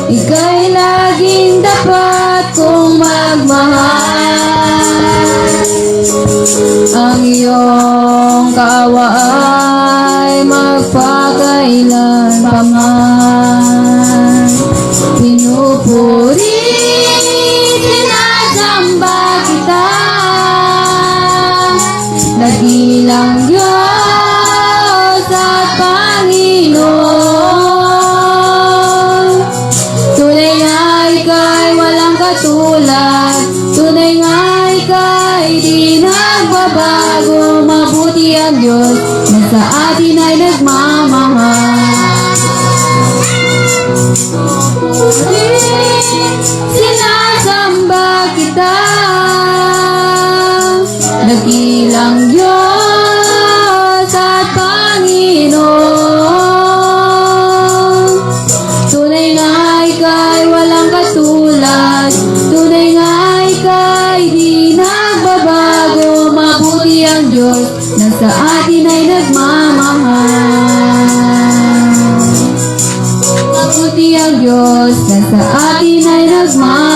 Ika'y laging dapat kong magmahal. Ang iyong kaawa ay magpakailan pa man. Pinupuri, sinasamba kita, nagilang Diyos at Panginoon. Tunay nga ika'y walang katulad, tunay nga ika'y di nagbabago. Mabuti ang Diyos na sa atin ay nagmamahal. Sinasamba kita, nagilang Diyos at Panginoon. Tunay nga ika'y walang katulad, tunay nga ika'y di nagbabago. Mabuti ang Diyos na sa atin ay nagmamahal. Mabuti ang Diyos na sa atin ay nagmamahal.